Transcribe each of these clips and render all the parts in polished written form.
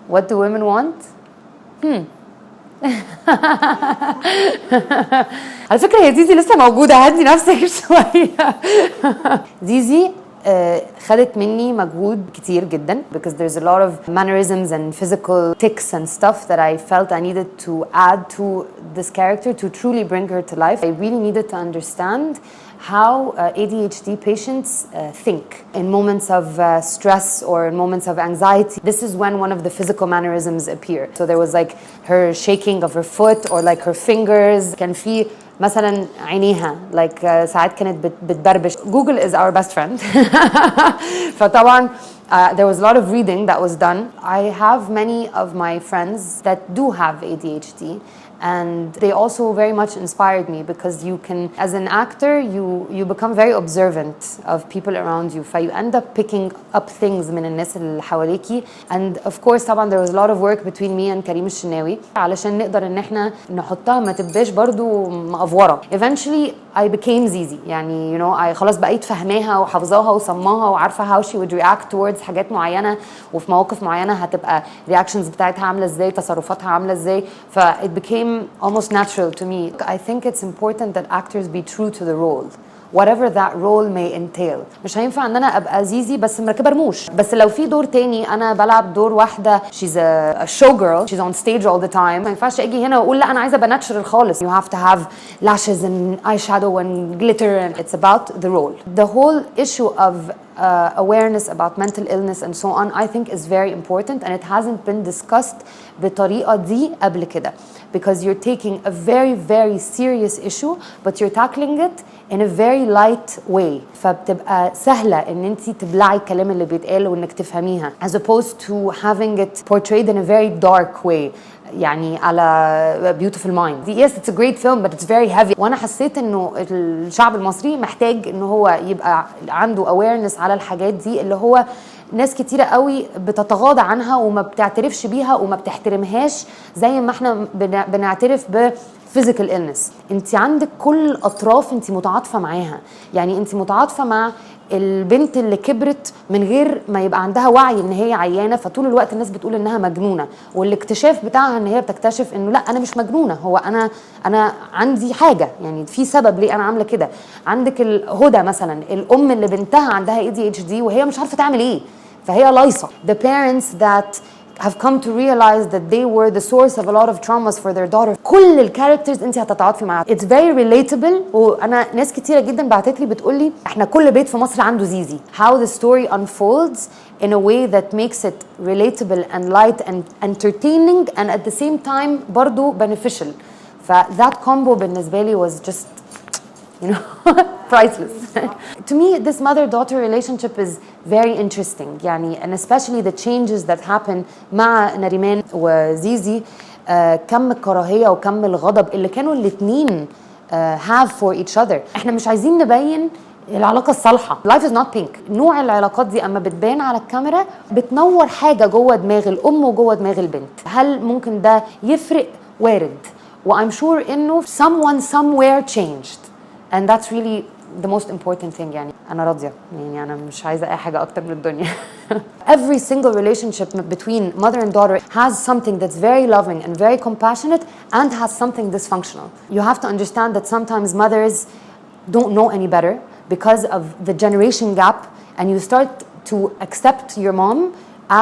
What do women want? على فكرة هي زيزي لسه موجودة، هدي نفسك شوية. زيزي خدت مني مجهود كتير جدا because there's a lot of mannerisms and physical tics and stuff that I felt I needed to add to this character to truly bring her to life. I really needed to understand how ADHD patients think in moments of stress or in moments of anxiety. This is when one of the physical mannerisms appear. So there was like her shaking of her foot or like her fingers. كان في مثلا عينيها like ساعات كانت بتبربش. Google is our best friend. فطبعا there was a lot of reading that was done. I have many of my friends that do have ADHD. And they also very much inspired me because you can, as an actor, you become very observant of people around you. So you end up picking up things من الناس اللي حواليكي. And of course طبعا there was a lot of work between me and كريم الشناوي علشان نقدر ان احنا نحطها ما تبقاش برضو مأفورة. Eventually I became زيزي يعني I خلاص بقيت فهماها وحافظاها وصماها وعارفة how she would react towards حاجات معينة وفي مواقف معينة هتبقى reactions بتاعتها عاملة ازاي تصرفاتها عاملة ازاي. ف it became almost natural to me. I think it's important that actors be true to the role. Whatever that role may entail. مش هينفع ان انا ابقى زيزي بس مركبه رموش. بس لو في دور تاني انا بلعب دور واحده she's a showgirl, she's on stage all the time. ما ينفعش اجي هنا واقول لا انا عايزه ابقى natural خالص. You have to have lashes and eyeshadow and glitter and it's about the role. The whole issue of awareness about mental illness and so on I think is very important and it hasn't been discussed بطريقة دي قبل كده because you're taking a very very serious issue but you're tackling it in a very light way فبتبقى سهلة ان انتي تبلعي الكلام اللي بيتقال وانك تفهميها as opposed to having it portrayed in a very dark way يعني على Beautiful Mind. Yes, it's a great film but it's very heavy. وانا حسيت انه الشعب المصري محتاج انه هو يبقى عنده awareness على الحاجات دي اللي هو ناس كتيرة قوي بتتغاضى عنها وما بتعترفش بيها وما بتحترمهاش زي ما احنا بنعترف physical illness. انت عندك كل الاطراف انت متعاطفة معاها. يعني انت متعاطفة مع البنت اللي كبرت من غير ما يبقى عندها وعي ان هي عيانه فطول الوقت الناس بتقول انها مجنونه والاكتشاف بتاعها ان هي بتكتشف انه لا انا مش مجنونه هو انا عندي حاجه يعني في سبب ليه انا عامله كده. عندك الهدى مثلا الام اللي بنتها عندها ADHD وهي مش عارفه تعمل ايه فهي لايصه. The parents that have come to realize that they were the source of a lot of traumas for their daughter. كل الكاركترز انت هتتعاطفي معاها. It's very relatable وانا ناس كتيره جدا بعتت لي بتقول لي احنا كل بيت في مصر عنده زيزي. How the story unfolds in a way that makes it relatable and light and entertaining and at the same time برضو beneficial. that combo بالنسبه لي was just priceless. To me, this mother-daughter relationship is very interesting. يعني and especially the changes that happen مع نريمان وزيزي كم الكراهية وكم الغضب اللي كانوا الاتنين have for each other. احنا مش عايزين نبين العلاقة الصالحة. Life is not pink. نوع العلاقات دي أما بتبان على الكاميرا بتنور حاجة جوه دماغ الأم وجوه دماغ البنت. هل ممكن ده يفرق؟ وارد. I'm sure إنه someone somewhere changed. And that's really the most important thing. يعني أنا راضية يعني أنا مش عايزة أي حاجة أكتر من الدنيا. Every single relationship between mother and daughter has something that's very loving and very compassionate and has something dysfunctional. You have to understand that sometimes mothers don't know any better because of the generation gap and you start to accept your mom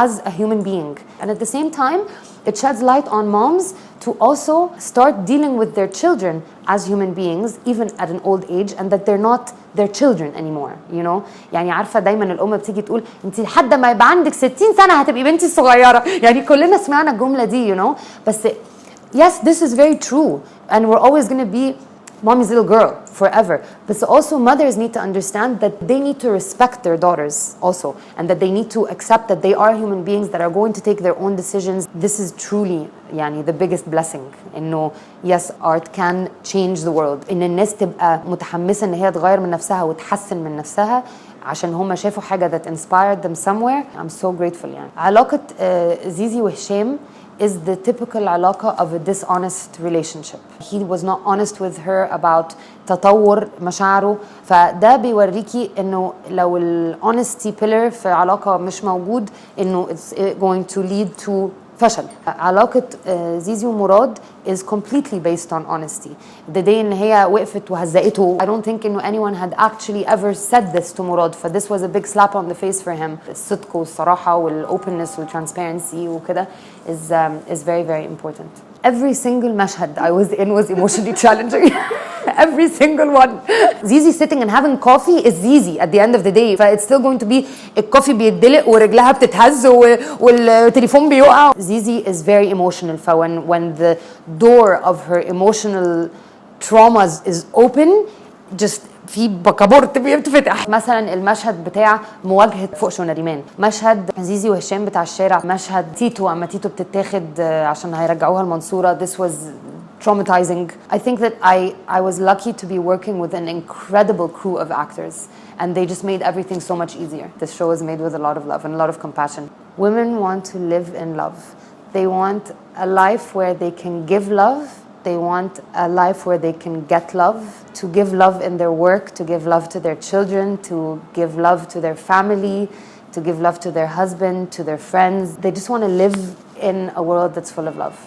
as a human being. And at the same time, it sheds light on moms to also start dealing with their children as human beings even at an old age and that they're not their children anymore. يعني عارفة دايما الأم بتيجي تقول انت لحد ما يبقى عندك 60 سنة هتبقي بنتي الصغيرة. يعني كلنا سمعنا الجملة دي بس yes, this is very true and we're always going to be mommy's little girl forever. But also mothers need to understand that they need to respect their daughters also and that they need to accept that they are human beings that are going to take their own decisions. This is truly يعني the biggest blessing إنه yes, art can change the world. إن الناس تبقى متحمسة إن هي تغير من نفسها وتحسن من نفسها عشان هم شافوا حاجة that inspired them somewhere. I'm so grateful يعني. علاقة زيزي وهشام is the typical علاقة of a dishonest relationship. He was not honest with her about تطور مشاعره. فده بيوريكي إنه لو honesty pillar في علاقة مش موجود إنه it's going to lead to فشل. علاقة زيزي ومراد is completely based on honesty. The day إن هي وقفت وهزقته, I don't think إنه anyone had actually ever said this to مراد, ف this was a big slap on the face for him. الصدق والصراحة والopenness والtransparency وكده is very very important. Every single مشهد I was in was emotionally challenging. Every single one. Zizi sitting and having coffee is Zizi at the end of the day. It's still going to be الكوفي بيتدلق ورجلها بتتهز والتليفون بيقع. Zizi is very emotional. When the door of her emotional traumas is open, just في بكابورت بيتفتح. مثلا المشهد بتاع مواجهة فوق شونريمان، مشهد زيزي وهشام بتاع الشارع، مشهد تيتو اما تيتو بتتاخد عشان هيرجعوها المنصورة. This was traumatizing. I think that I was lucky to be working with an incredible crew of actors, and they just made everything so much easier. This show is made with a lot of love and a lot of compassion. Women want to live in love. They want a life where they can give love. They want a life where they can get love, to give love in their work, to give love to their children, to give love to their family, to give love to their husband, to their friends. They just want to live in a world that's full of love.